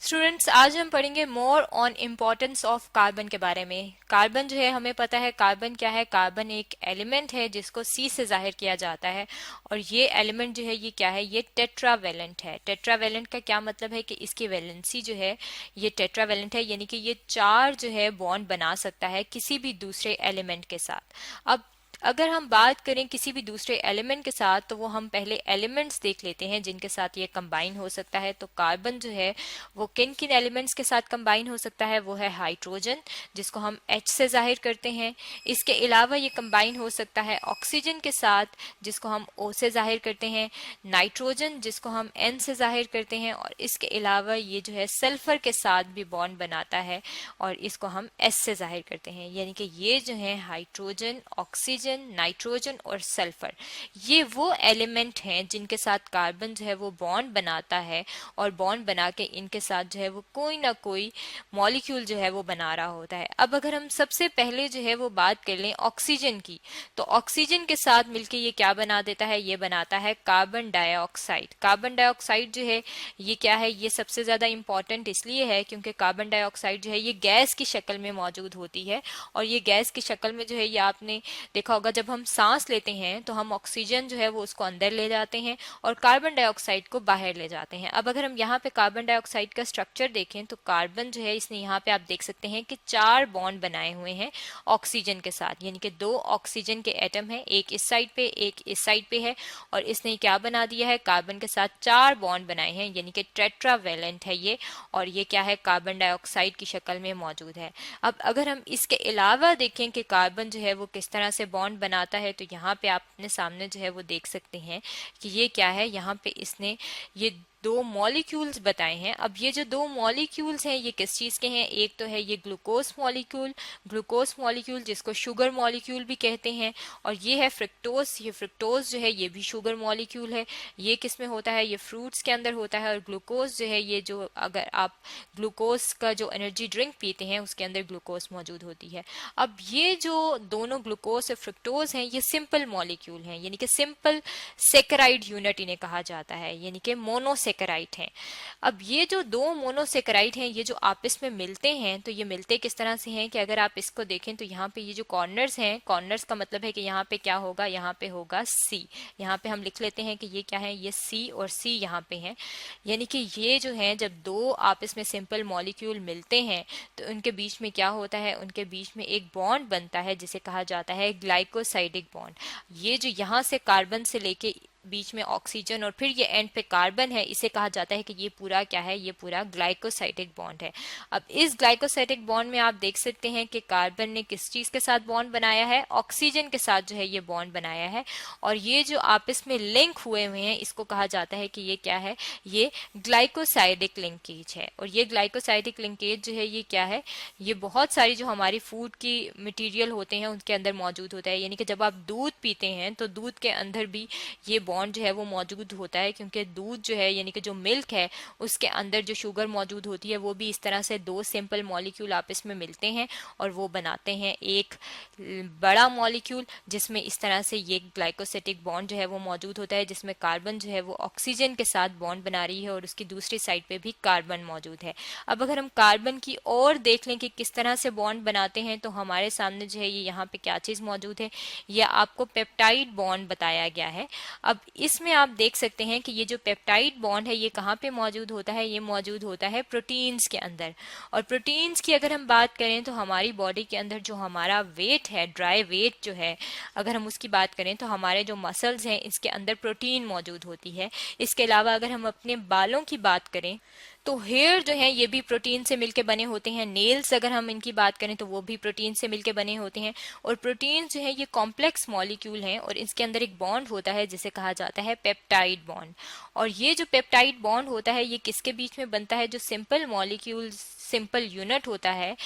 Students, आज हम पढ़ेंगे more on importance of carbon के बारे में। कार्बन जो है, हमें पता है कार्बन क्या है। कार्बन एक एलिमेंट है जिसको सी से जाहिर किया जाता है, और ये एलिमेंट जो है ये क्या है, ये टेट्रावेलेंट है। टेट्रावेलेंट का क्या मतलब है कि इसकी वैलेंसी जो है ये टेट्रावेलेंट है, यानी कि ये चार जो है बॉन्ड बना सकता है किसी भी दूसरे एलिमेंट के साथ। अब अगर हम बात करें किसी भी दूसरे एलिमेंट के साथ, तो वो हम पहले एलिमेंट्स देख लेते हैं जिनके साथ ये कंबाइन हो सकता है। तो कार्बन जो है वो किन किन एलिमेंट्स के साथ कंबाइन हो सकता है, वो है हाइड्रोजन, जिसको हम H से जाहिर करते हैं। इसके अलावा ये कंबाइन हो सकता है ऑक्सीजन के साथ, जिसको हम O से जाहिर करते हैं, नाइट्रोजन जिसको हम N से जाहिर करते हैं, और इसके अलावा ये जो है सल्फर के साथ भी बॉन्ड बनाता है और इसको हम S से जाहिर करते हैं। यानी कि ये जो है हाइड्रोजन, ऑक्सीजन, नाइट्रोजन और सल्फर, ये वो एलिमेंट हैं जिनके साथ कार्बन जो है वो बॉन्ड बनाता है, और बॉन्ड बना के इनके साथ जो है वो कोई ना कोई मॉलिक्यूल जो है वो बना रहा होता है। अब अगर हम सबसे पहले जो है वो बात कर लें ऑक्सीजन की, तो ऑक्सीजन के साथ मिलके ये क्या बना देता है, ये बनाता है कार्बन डाइऑक्साइड। कार्बन डाइऑक्साइड जो है ये क्या है, ये सबसे ज्यादा इंपॉर्टेंट इसलिए है क्योंकि कार्बन डाइऑक्साइड जो है ये गैस की शक्ल में मौजूद होती है, और ये गैस की शक्ल में जो है ये आपने देखा होगा, जब हम सांस लेते हैं तो हम ऑक्सीजन जो है वो उसको अंदर ले जाते हैं और कार्बन डाइऑक्साइड को बाहर ले जाते हैं। अब अगर हम यहाँ पे कार्बन डाइऑक्साइड का स्ट्रक्चर देखें, तो कार्बन जो है इसने यहाँ पे आप देख सकते हैं कि चार बॉन्ड बनाए हुए हैं ऑक्सीजन के साथ, यानी कि दो ऑक्सीजन के एटम है, एक इस साइड पे एक इस साइड पे है, और इसने क्या बना दिया है, कार्बन के साथ चार बॉन्ड बनाए हैं, यानी कि टेट्रावेलेंट है ये, और ये क्या है, कार्बन डाइऑक्साइड की शक्ल में मौजूद है। अब अगर हम इसके अलावा देखें कि कार्बन जो है वो किस तरह से बॉन्ड बनाता है, तो यहाँ पे आप अपने सामने जो है वो देख सकते हैं कि ये क्या है, यहाँ पे इसने ये दो मॉलिक्यूल्स बताए हैं। अब ये जो दो मॉलिक्यूल्स हैं ये किस चीज के हैं, एक तो है ये ग्लूकोज मॉलिक्यूल जिसको शुगर मॉलिक्यूल भी कहते हैं, और ये है फ्रक्टोज। ये फ्रक्टोज जो है ये भी शुगर मॉलिक्यूल है। ये किस में होता है, ये फ्रूट्स के अंदर होता है। और ग्लूकोज जो है ये जो, अगर आप ग्लूकोज का जो एनर्जी ड्रिंक पीते हैं उसके अंदर ग्लूकोज मौजूद होती है। अब ये जो दोनों ग्लूकोज और फ्रक्टोज हैं ये सिंपल मॉलिक्यूल हैं, यानी कि सिंपल सेकेराइड यूनिट इन्हें कहा जाता है, यानी कि मोनोसेकेराइड हैं। अब ये जो दो मोनोसेकेराइड हैं ये जो आपस में मिलते हैं, तो ये मिलते किस तरह से हैं कि अगर आप इसको देखें तो यहाँ पे ये जो कॉर्नर्स हैं, कॉर्नर्स का मतलब है कि यहाँ पे क्या होगा, यहाँ पे होगा सी। यहाँ पे हम लिख लेते हैं कि ये क्या है, ये सी और सी यहाँ पे है। यानी कि ये जो है जब दो आपस में सिंपल मॉलिक्यूल मिलते हैं तो उनके बीच में क्या होता है, उनके बीच में एक बॉन्ड बनता है जिसे कहा जाता है ग्लाइकोसाइडिक बॉन्ड। ये जो यहाँ से कार्बन से लेके बीच में ऑक्सीजन और फिर ये एंड पे कार्बन है, इसे कहा जाता है कि ये पूरा क्या है, ये पूरा ग्लाइकोसाइडिक बॉन्ड है। अब इस ग्लाइकोसाइडिक बॉन्ड में आप देख सकते हैं कि कार्बन ने किस चीज के साथ बॉन्ड बनाया है, ऑक्सीजन के साथ जो है ये बॉन्ड बनाया है, और ये जो आपस में लिंक हुए हुए हैं इसको कहा जाता है कि ये क्या है, ये ग्लाइकोसाइडिक लिंकेज है। और ये ग्लाइकोसाइडिक लिंकेज जो है ये क्या है, ये बहुत सारी जो हमारी फूड की मटेरियल होते हैं उनके अंदर मौजूद होता है। यानी कि जब आप दूध पीते हैं तो दूध के अंदर भी ये बॉन्ड जो है वो मौजूद होता है, क्योंकि दूध जो है यानी कि जो मिल्क है उसके अंदर जो शुगर मौजूद होती है वो भी इस तरह से दो सिंपल मॉलिक्यूल आपस में मिलते हैं और वो बनाते हैं एक बड़ा मॉलिक्यूल, जिसमें इस तरह से ये ग्लाइकोसिटिक बॉन्ड जो है वो मौजूद होता है, जिसमें कार्बन जो है वो ऑक्सीजन के साथ बॉन्ड बना रही है और उसकी दूसरी साइड पे भी कार्बन मौजूद है। अब अगर हम कार्बन की और देख लें कि किस तरह से बॉन्ड बनाते हैं, तो हमारे सामने जो है ये यहाँ पे क्या चीज मौजूद है, ये आपको पेप्टाइड बॉन्ड बताया गया है। अब इसमें आप देख सकते हैं कि ये जो पेप्टाइड बॉन्ड है ये कहाँ पे मौजूद होता है, ये मौजूद होता है प्रोटीन्स के अंदर। और प्रोटीन्स की अगर हम बात करें तो हमारी बॉडी के अंदर जो हमारा वेट है, ड्राई वेट जो है, अगर हम उसकी बात करें तो हमारे जो मसल्स हैं इसके अंदर प्रोटीन मौजूद होती है। इसके अलावा अगर हम अपने बालों की बात करें तो हेयर जो है ये भी प्रोटीन से मिलके बने होते हैं। नेल्स अगर हम इनकी बात करें तो वो भी प्रोटीन से मिलके बने होते हैं। और प्रोटीन जो है ये कॉम्प्लेक्स मॉलिक्यूल हैं और इसके अंदर एक बॉन्ड होता है जिसे कहा जाता है पेप्टाइड बॉन्ड। और ये जो पेप्टाइड बॉन्ड होता है ये किसके बीच में बनता है, जो सिंपल मॉलिक्यूल्स सिंपल यूनिट होता है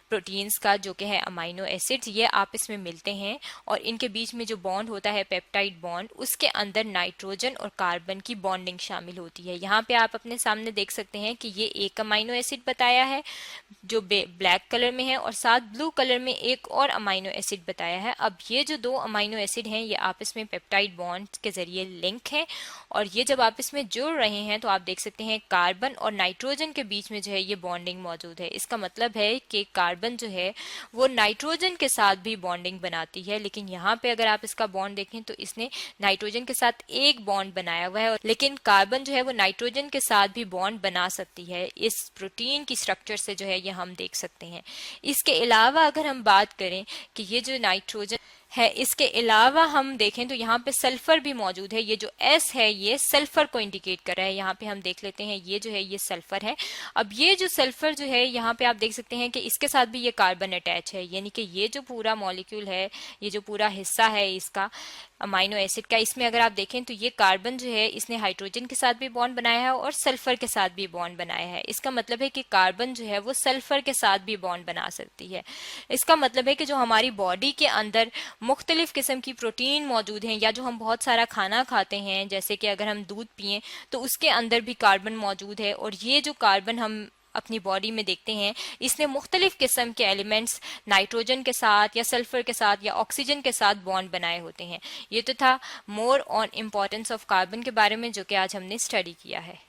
प्रोटीन्स का, जो कि है अमाइनो एसिड्स, ये आपस में मिलते हैं और इनके बीच में जो बॉन्ड होता है पेप्टाइड बॉन्ड, उसके अंदर नाइट्रोजन और कार्बन की बॉन्डिंग शामिल होती है। यहाँ पे आप अपने सामने देख सकते हैं कि ये एक अमाइनो एसिड बताया है जो ब्लैक कलर में है, और साथ ब्लू कलर में एक और अमाइनो एसिड बताया है। अब ये जो दो अमाइनो एसिड हैं ये आपस में पेप्टाइड बॉन्ड के जरिए लिंक हैं, और ये जब आपस में जुड़ रहे हैं तो आप देख सकते हैं कार्बन और नाइट्रोजन के बीच में जो है ये बॉन्डिंग मौजूद है। इसका मतलब है कि कार्बन जो है वो नाइट्रोजन के साथ भी बॉन्डिंग बनाती है, लेकिन यहाँ पे अगर आप इसका बॉन्ड देखें तो इसने नाइट्रोजन के साथ एक बॉन्ड बनाया हुआ है, लेकिन कार्बन जो है वो नाइट्रोजन के साथ भी बॉन्ड बना सकती है। इस प्रोटीन की स्ट्रक्चर से जो है ये हम देख सकते हैं। इसके अलावा अगर हम बात करें कि ये जो नाइट्रोजन है, इसके अलावा हम देखें तो यहाँ पे सल्फर भी मौजूद है। ये जो S है ये सल्फर को इंडिकेट कर रहा है। यहाँ पे हम देख लेते हैं ये जो है ये सल्फर है। अब ये जो सल्फर जो है यहाँ पे आप देख सकते हैं कि इसके साथ भी ये कार्बन अटैच है, यानी कि ये जो पूरा मॉलिक्यूल है, ये जो पूरा हिस्सा है इसका अमाइनो एसिड का, इसमें अगर आप देखें तो ये कार्बन जो है इसने हाइड्रोजन के साथ भी बॉन्ड बनाया है और सल्फर के साथ भी बॉन्ड बनाया है। इसका मतलब है कि कार्बन जो है वो सल्फर के साथ भी बॉन्ड बना सकती है। इसका मतलब है कि जो हमारी बॉडी के अंदर मुख्तलिफ किस्म की प्रोटीन मौजूद हैं, या जो हम बहुत सारा खाना खाते हैं, जैसे कि अगर हम दूध पिएं तो उसके अंदर भी कार्बन मौजूद है, और ये जो कार्बन हम अपनी बॉडी में देखते हैं इसने मुख्तलिफ किस्म के एलिमेंट्स नाइट्रोजन के साथ या सल्फर के साथ या ऑक्सीजन के साथ बॉन्ड बनाए होते हैं। ये तो था more on importance of carbon के बारे में, जो कि आज हमने स्टडी किया है।